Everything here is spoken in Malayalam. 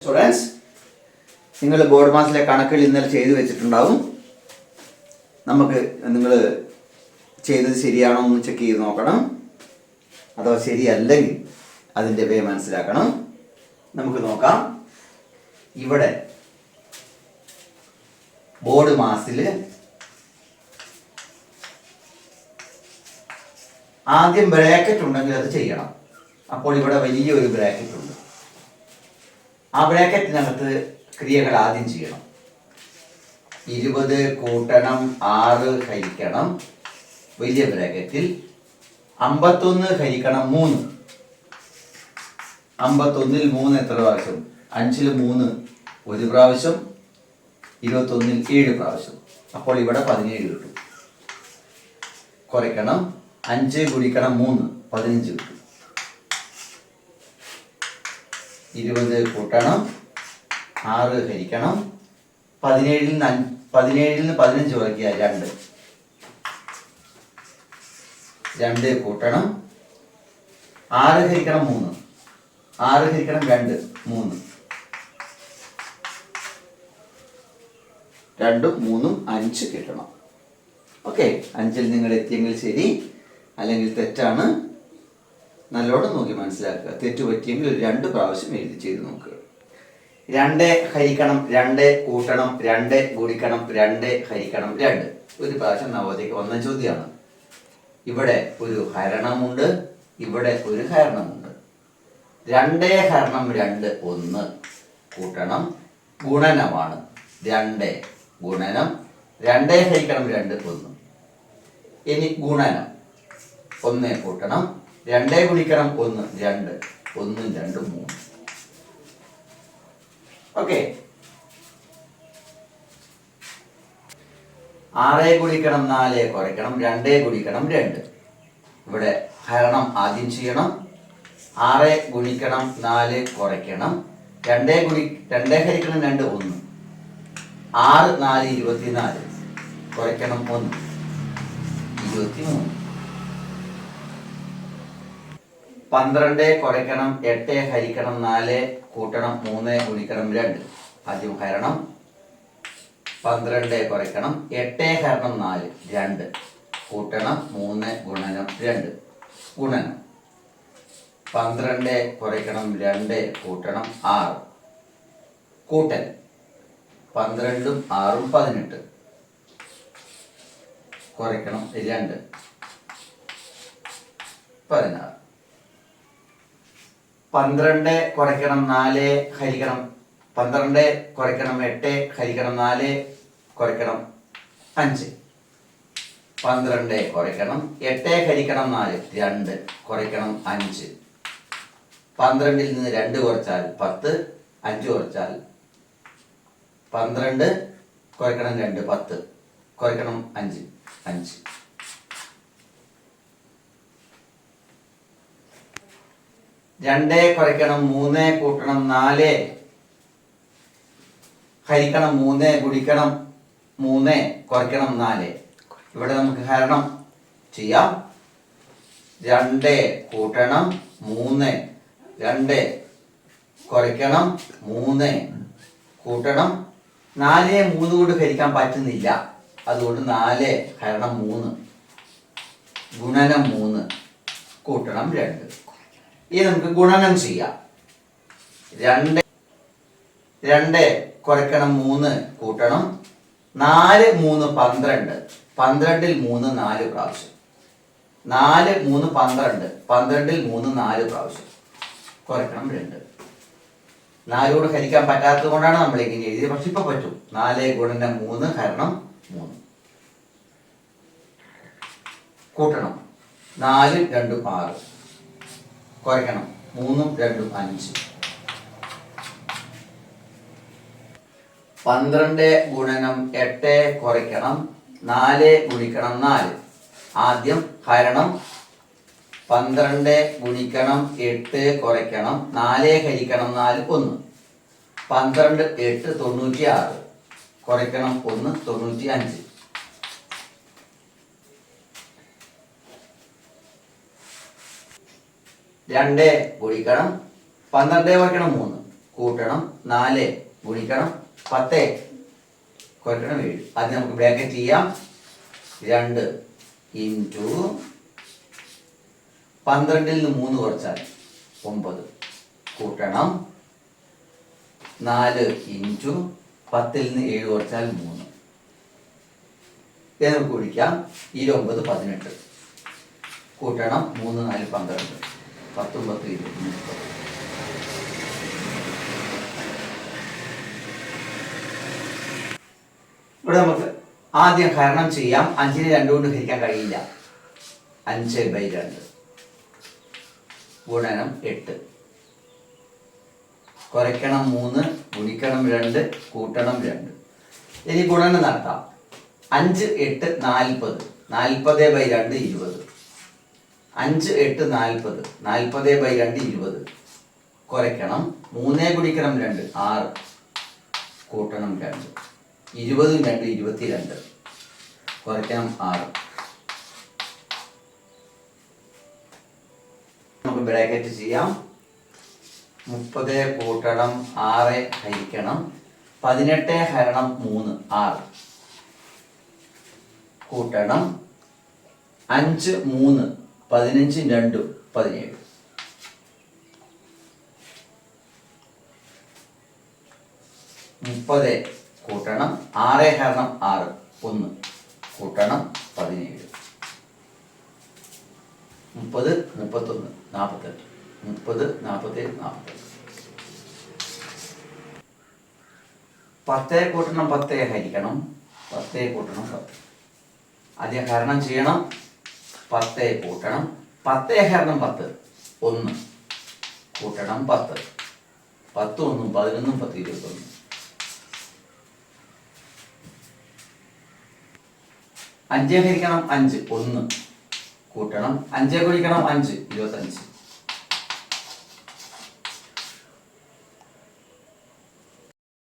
സ്റ്റുഡൻസ്, നിങ്ങൾ ബോർഡ് മാസിലെ കണക്കുകൾ ഇന്നലെ ചെയ്തു വെച്ചിട്ടുണ്ടാവും. നമുക്ക് നിങ്ങൾ ചെയ്തത് ശരിയാണോ എന്ന് ചെക്ക് ചെയ്ത് നോക്കണം. അഥവാ ശരിയല്ലെങ്കിൽ അതിൻ്റെ വേ മനസ്സിലാക്കണം. നമുക്ക് നോക്കാം. ഇവിടെ ബോർഡ് മാസിൽ ആദ്യം ബ്രാക്കറ്റ് ഉണ്ടെങ്കിൽ അത് ചെയ്യണം. അപ്പോൾ ഇവിടെ വലിയൊരു ബ്രാക്കറ്റ് ഉണ്ട്. ആ ബ്രാക്കറ്റിനകത്ത് ക്രിയകൾ ആദ്യം ചെയ്യണം. 20 കൂട്ടണം 6 ഹരിക്കണം വലിയ ബ്രാക്കറ്റിൽ 51 ഹരിക്കണം 3. 51-ൽ 3 എത്ര പ്രാവശ്യം? 5-ൽ 3 ഒരു പ്രാവശ്യം, 21-ൽ 7 പ്രാവശ്യം. അപ്പോൾ ഇവിടെ 17 കിട്ടും. കുറയ്ക്കണം 5 ഗുണിക്കണം 3 15 കിട്ടും. 20 കൂട്ടണം 6 ഹരിക്കണം 17-ൽ നിന്ന് 15 കുറയ്ക്കുക 2. 2 കൂട്ടണം 6 ഹരിക്കണം 3 6 ഹരിക്കണം 2 3 2 3 5 കിട്ടണം. ഓക്കെ, 5-ൽ നിങ്ങൾ എത്തിയെങ്കിൽ ശരി, അല്ലെങ്കിൽ തെറ്റാണ്. നല്ലോണം നോക്കി മനസ്സിലാക്കുക. തെറ്റ് പറ്റിയെങ്കിൽ ഒരു 2 പ്രാവശ്യം എഴുതി ചെയ്ത് നോക്കുക. 2 ഹരിക്കണം 2 കൂട്ടണം 2 ഗുണിക്കണം 2 ഹരിക്കണം 2 ഒരു പ്രാവശ്യം നവോദയക്ക് വന്ന ചോദ്യമാണ്. ഇവിടെ ഒരു ഹരണമുണ്ട്, ഇവിടെ ഒരു ഹരണമുണ്ട്. 2 ഹരണം 2 1 കൂട്ടണം ഗുണനമാണ്. 2 ഗുണനം 2 ഹരിക്കണം 2 1. ഇനി ഗുണനം 1 കൂട്ടണം 2 ഗുണിക്കണം 1 2 1 2 3. ഓക്കെ, 6 ഗുണിക്കണം 4 കുറയ്ക്കണം 2 ഗുണിക്കണം 2. ഇവിടെ ഹരണം ആദ്യം ചെയ്യണം. 6 ഗുണിക്കണം 4 കുറയ്ക്കണം 2 ഹരിക്കണം 2 1. 6 4 24 കുറയ്ക്കണം 1 23. 12 കുറയ്ക്കണം 8 ഹരിക്കണം 4 കൂട്ടണം 3 ഗുണിക്കണം 2. ആദ്യം ഹരണം. 12 കുറയ്ക്കണം 8 ഹരണം 4 2 കൂട്ടണം 3 ഗുണനം 2 ഗുണനം. 12 കുറയ്ക്കണം 2 കൂട്ടണം 6 കൂട്ടൽ. 12ഉം 6ഉം 18 കുറയ്ക്കണം 2 16. 12 കുറയ്ക്കണം 4 ഹരിക്കണം 12 കുറയ്ക്കണം 8 ഹരിക്കണം 4 കുറയ്ക്കണം 5. 12 കുറയ്ക്കണം 8 ഹരിക്കണം 4 2 കുറയ്ക്കണം 5. 12-ൽ നിന്ന് 2 കുറച്ചാൽ 10, 5 കുറച്ചാൽ 12 കുറയ്ക്കണം 2 10 കുറയ്ക്കണം 5 5. 2 കുറയ്ക്കണം 3 കൂട്ടണം 4 ഹരിക്കണം 3 ഗുണിക്കണം 3 കുറയ്ക്കണം 4. ഇവിടെ നമുക്ക് ഹരണം ചെയ്യാം. 2 കൂട്ടണം 3 2 കുറയ്ക്കണം 3 കൂട്ടണം 4 3 കൊണ്ട് ഹരിക്കാൻ പറ്റുന്നില്ല. അതുകൊണ്ട് 4 ഹരണം 3 ഗുണനം 3 കൂട്ടണം 2. ഇനി നമുക്ക് ഗുണനം ചെയ്യാം. 2 കുറയ്ക്കണം 3 കൂട്ടണം 4 3 12 12-ൽ 3 4 പ്രാവശ്യം. 4 3 12 12-ൽ 3 4 പ്രാവശ്യം കുറയ്ക്കണം 2. 4 കൊണ്ട് ഹരിക്കാൻ പറ്റാത്തത് കൊണ്ടാണ് നമ്മൾ ഇങ്ങനെ എഴുതിയത്. പക്ഷെ ഇപ്പൊ പറ്റും. 4 ഗുണനം 3 ഹരണം 3 കൂട്ടണം 4 2 6 കുറയ്ക്കണം 3 2 5. 12 ഗുണനം 8 കുറയ്ക്കണം 4 ഗുണിക്കണം 4. ആദ്യം ഹരണം. 12 ഗുണിക്കണം 8 കുറയ്ക്കണം 4 ഹരിക്കണം 4 1. 12 8 96 കുറയ്ക്കണം 1 95. 2 ഗുണിക്കണം 12 കുറയ്ക്കണം 3 കൂട്ടണം 4 ഗുണിക്കണം 10 കുറയ്ക്കണം 7. അത് നമുക്ക് ബ്രാക്കറ്റ് ചെയ്യാം. 2 ഇൻറ്റു 12 നിന്ന് 3 കുറച്ചാൽ 9 കൂട്ടണം 4 ഇൻറ്റു 10 നിന്ന് 7 കുറച്ചാൽ 3. ഇത് നമുക്ക് കുടിക്കാം. 29 18 കൂട്ടണം 3 4 12 19 20 30. ഇവിടെ നമുക്ക് ആദ്യം ഹരണം ചെയ്യാം. 5നെ 2 കൊണ്ട് ഹരിക്കാൻ കഴിയില്ല. 5/2 ഗുണനം 8 കുറയ്ക്കണം 3 ഗുണിക്കണം 2 കൂട്ടണം 2. ഇനി ഗുണനം നടത്താം. 5 8 40 40/2 20. 5 8 40 40/2 20 കുറയ്ക്കണം 3 ഗുണിക്കണം 2 6 കൂട്ടണം 2. 20 2 22 കുറയ്ക്കണം 6. നമുക്ക് ബ്രാക്കറ്റ് ചെയ്യാം. 30 കൂട്ടണം 6 ഹരിക്കണം 18 ഹരണം 3 6 കൂട്ടണം 5 3 15 2 17. മുപ്പത് കൂട്ടണം 6 ഹരണം 6 1 കൂട്ടണം 17. 30 31 48 30 47 48. 10 കൂട്ടണം 10 ഹരിക്കണം 10 കൂട്ടണം 10. ആദ്യം ഹരണം ചെയ്യണം. 10 കൂട്ടണം 10 ഹരണം 10 1 കൂട്ടണം 10 10 1 11 10 21. 5 ഹരിക്കണം 5 1 കൂട്ടണം 5 ഗുണിക്കണം 5 25.